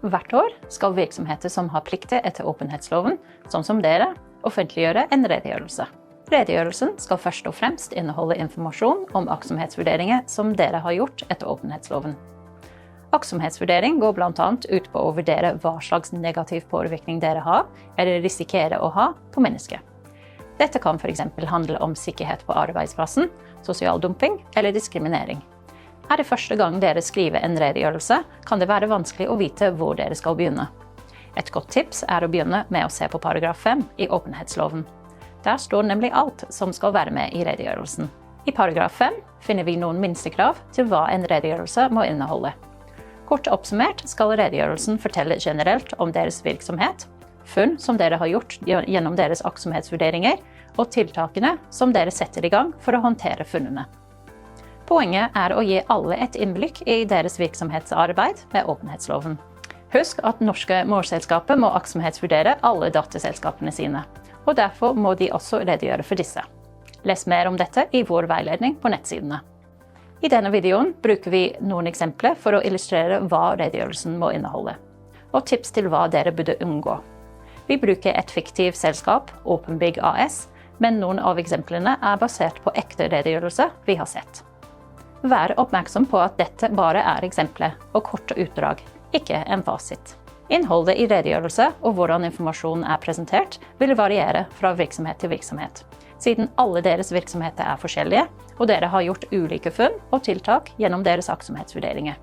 Hvert år skal virksomheter som har plikter etter åpenhetsloven, sånn som dere, offentliggjøre en redegjørelse. Redegjørelsen skal først og fremst inneholde informasjon om aktsomhetsvurderinger som dere har gjort etter åpenhetsloven. Aktsomhetsvurdering går blant annet ut på å vurdere hva slags negativ påvirkning dere har, eller risikerer å ha, på mennesker. Dette kan for eksempel handle om sikkerhet på arbeidsplassen, sosial dumping eller diskriminering. Er det første gang dere skriver en redegjørelse, kan det være vanskelig å vite hvor dere skal begynne. Et godt tips er å begynne med å se på paragraf 5 i åpenhetsloven. Der står nemlig alt som skal være med i redegjørelsen. I paragraf 5 finner vi noen minstekrav til hva en redegjørelse må inneholde. Kort oppsummert skal redegjørelsen fortelle generelt om deres virksomhet, funn som dere har gjort gjennom deres aktsomhetsvurderinger, og tiltakene som dere setter i gang for å håndtere funnene. Poenget er å gi alle et innblikk i deres virksomhetsarbeid med åpenhetsloven. Husk at norske målselskaper må aktsomhetsvurdere alle datterselskapene sine, og derfor må de også redegjøre for disse. Les mer om dette i vår veiledning på nettsidene. I denne videoen bruker vi noen eksempler for å illustrere hva redegjørelsen må inneholde, og tips til hva dere burde unngå. Vi bruker et fiktivt selskap, OpenBig AS, men noen av eksemplene er basert på ekte redegjørelse vi har sett. Vær oppmerksom på at dette bare er eksempler og korte utdrag, ikke en fasit. Innholdet i redegjørelse og hvordan informasjonen er presentert vil variere fra virksomhet til virksomhet, siden alle deres virksomheter er forskjellige, og dere har gjort ulike funn og tiltak gjennom deres aktsomhetsvurderinger.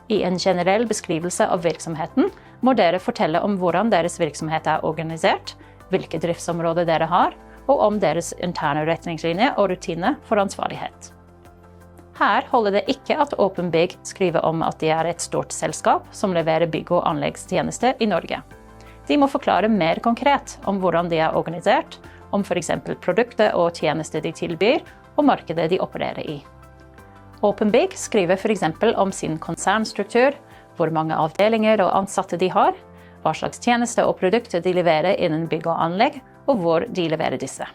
I en generell beskrivelse av virksomheten må dere fortelle om hvordan deres virksomhet er organisert, hvilke driftsområder dere har, og om deres interne retningslinjer og rutiner for ansvarlighet. Her holder det ikke at OpenBig skriver om at de er et stort selskap som leverer bygg- og anleggstjenester i Norge. De må forklare mer konkret om hvordan de er organisert, om for eksempel produkter og tjenester de tilbyr, og markedet de opererer i. OpenBig skriver for eksempel om sin konsernstruktur, hvor mange avdelinger og ansatte de har, hva slags tjenester og produkter de leverer innen bygg og anlegg, og hvor de leverer disse.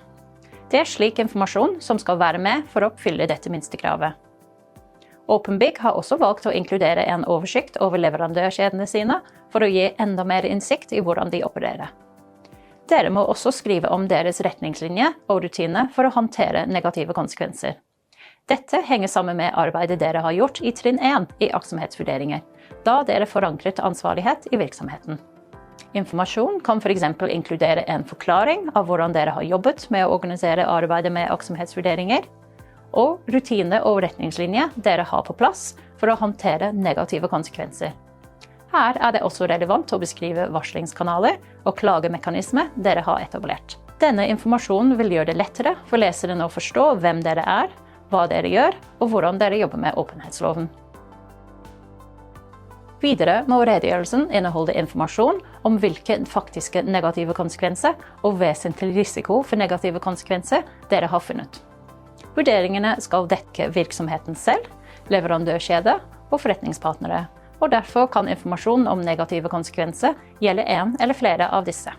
Det er slik informasjon som skal være med for å oppfylle dette minstekravet. OpenBig har også valgt å inkludere en oversikt over leverandørkjedene sine for å gi enda mer innsikt i hvordan de opererer. Dere må også skrive om deres retningslinjer og rutiner for å håndtere negative konsekvenser. Dette henger sammen med arbeidet dere har gjort i trinn 1 i aktsomhetsvurderinger, da dere forankret ansvarlighet i virksomheten. Informasjon kan for eksempel inkludere en forklaring av hvordan dere har jobbet med å organisere arbeidet med aktsomhetsvurderinger, og rutiner og retningslinjer dere har på plass for å håndtere negative konsekvenser. Her er det også relevant å beskrive varslingskanaler og klagemekanismer dere har etablert. Denne informasjonen vil gjøre det lettere for leseren å forstå hvem dere er, hva dere gjør, og hvordan dere jobber med åpenhetsloven. Videre må redegjørelsen inneholde informasjon om hvilke faktiske negative konsekvenser og vesentlig risiko for negative konsekvenser dere har funnet. Vurderingene skal dekke virksomheten selv, leverandørkjede og forretningspartnere, og derfor kan informasjon om negative konsekvenser gjelde en eller flere av disse.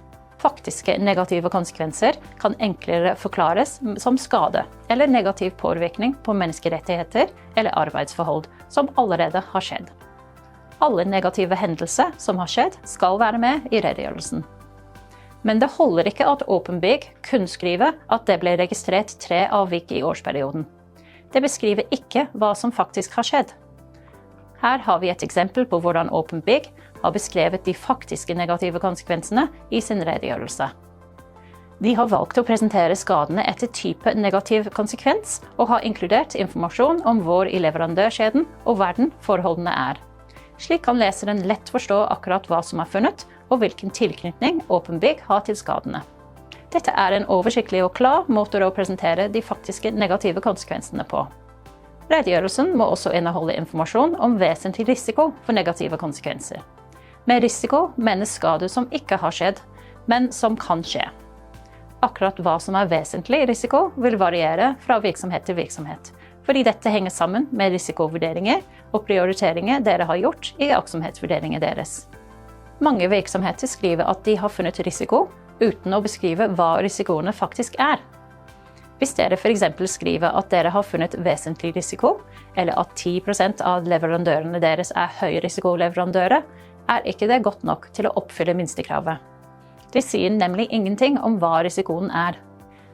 Faktiske negative konsekvenser kan enklere forklares som skade eller negativ påvirkning på menneskerettigheter eller arbeidsforhold som allerede har skjedd. Alle negative hendelser som har skjedd skal være med i redegjørelsen. Men det holder ikke at OpenBig kun skriver at det ble registrert 3 avvik i årsperioden. Det beskriver ikke hva som faktisk har skjedd. Her har vi et eksempel på hvordan OpenBig har beskrevet de faktiske negative konsekvensene i sin redegjørelse. De har valgt å presentere skadene etter type negativ konsekvens, og har inkludert informasjon om hvor i leverandørkjeden og verden forholdene er. Slik kan leseren lett forstå akkurat hva som er funnet, og hvilken tilknytning OpenBig har til skadene. Dette er en oversiktlig og klar måte å presentere de faktiske negative konsekvensene på. Redegjørelsen må også inneholde informasjon om vesentlig risiko for negative konsekvenser. Med risiko menes skader som ikke har skjedd, men som kan skje. Akkurat hva som er vesentlig risiko vil variere fra virksomhet til virksomhet, fordi dette henger sammen med risikovurderinger og prioriteringer dere har gjort i aktsomhetsvurderinger deres. Mange virksomheter skriver at de har funnet risiko, uten å beskrive hva risikoene faktisk er. Hvis dere for eksempel skriver at dere har funnet vesentlig risiko, eller at 10% av leverandørene deres er høyrisikoleverandører, er ikke det godt nok til å oppfylle minstekravet. Det sier nemlig ingenting om hva risikoen er.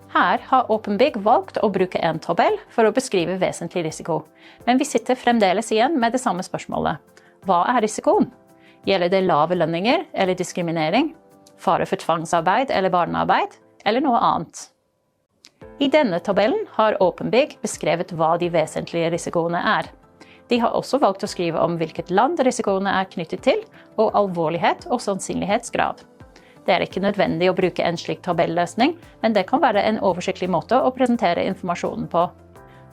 Her har OpenBig valgt å bruke en tabell for å beskrive vesentlig risiko, men vi sitter fremdeles igjen med det samme spørsmålet. Hva er risikoen? Gjelder det lave lønninger eller diskriminering, fare for tvangsarbeid eller barnearbeid, eller noe annet? I denne tabellen har OpenBig beskrevet hva de vesentlige risikoene er. De har også valgt å skrive om hvilket land risikoene er knyttet til, og alvorlighet og sannsynlighetsgrad. Det er ikke nødvendig å bruke en slik tabelløsning, men det kan være en oversiktlig måte å presentere informasjonen på.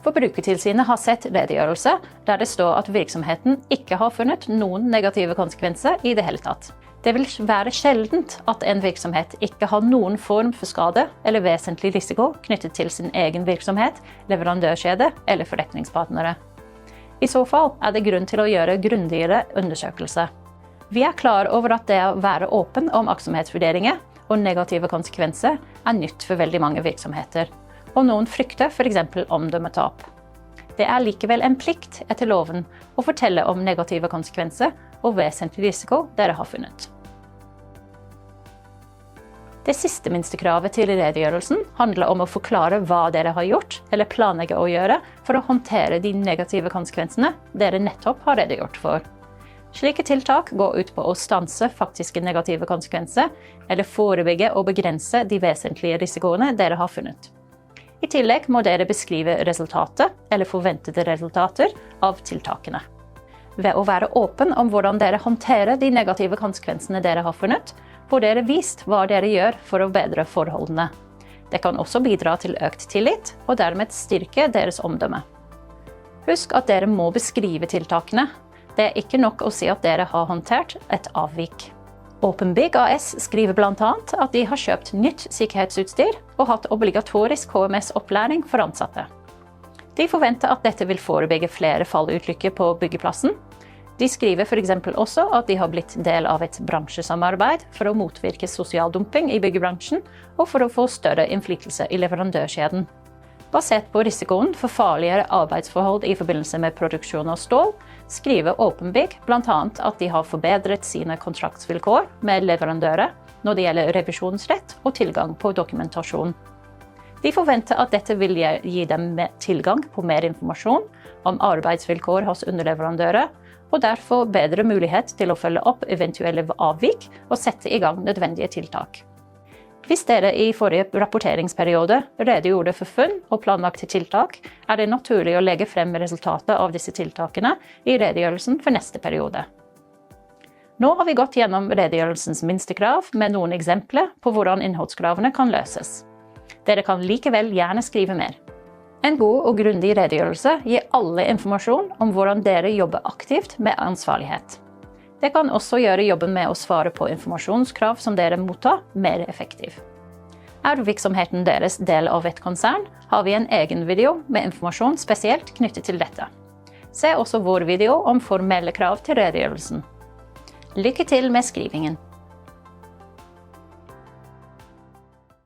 Forbrukertilsynet har sett redegjørelse der det står at virksomheten ikke har funnet noen negative konsekvenser i det hele tatt. Det vil være sjeldent at en virksomhet ikke har noen form for skade eller vesentlig risiko knyttet til sin egen virksomhet, leverandørkjede eller forretningspartnere. I så fall er det grunn til å gjøre grundigere undersøkelser. Vi er klar over at det å være åpen om aktsomhetsvurderinger og negative konsekvenser er nytt for veldig mange virksomheter, og noen frykter for eksempel omdømmetap. Det er likevel en plikt etter loven å fortelle om negative konsekvenser og vesentlig risiko dere har funnet. Det siste minstekravet til redegjørelsen handler om å forklare hva dere har gjort eller planlegger å gjøre for å håndtere de negative konsekvensene dere nettopp har redegjort for. Slike tiltak går ut på å stanse faktiske negative konsekvenser eller forebygge og begrense de vesentlige risikoene dere har funnet. I tillegg må dere beskrive resultatet eller forventede resultater av tiltakene. Ved å være åpen om hvordan dere håndterer de negative konsekvensene dere har funnet, får dere vist hva dere gjør for å bedre forholdene. Det kan også bidra til økt tillit, og dermed styrke deres omdømme. Husk at dere må beskrive tiltakene. Det er ikke nok å si at dere har håndtert et avvik. OpenBig AS skriver blant annet at de har kjøpt nytt sikkerhetsutstyr og hatt obligatorisk HMS-opplæring for ansatte. De forventer at dette vil forebygge flere fallulykker på byggeplassen. De skriver for eksempel også at de har blitt del av et bransjesamarbeid for å motvirke sosial dumping i byggebransjen og for å få større innflytelse i leverandørkjeden. Basert på risikoen for farligere arbeidsforhold i forbindelse med produksjon av stål, skriver OpenBig blant annet at de har forbedret sine kontraktsvilkår med leverandører når det gjelder revisjonsrett og tilgang på dokumentasjon. De forventer at dette vil gi dem tilgang på mer informasjon om arbeidsvilkår hos underleverandører, og derfor bedre mulighet til å følge opp eventuelle avvik og sette i gang nødvendige tiltak. Hvis dere i forrige rapporteringsperiode redegjorde for funn og planlagte tiltak, er det naturlig å legge frem resultatet av disse tiltakene i redegjørelsen for neste periode. Nå har vi gått gjennom redegjørelsens minstekrav med noen eksempler på hvordan innholdskravene kan løses. Dere kan likevel gjerne skrive mer. En god og grundig redegjørelse gir alle informasjon om hvordan dere jobber aktivt med ansvarlighet. Det kan også gjøre jobben med å svare på informasjonskrav som dere mottar, mer effektiv. Er virksomheten deres del av et konsern, har vi en egen video med informasjon spesielt knyttet til dette. Se også vår video om formelle krav til redegjørelsen. Lykke til med skrivingen!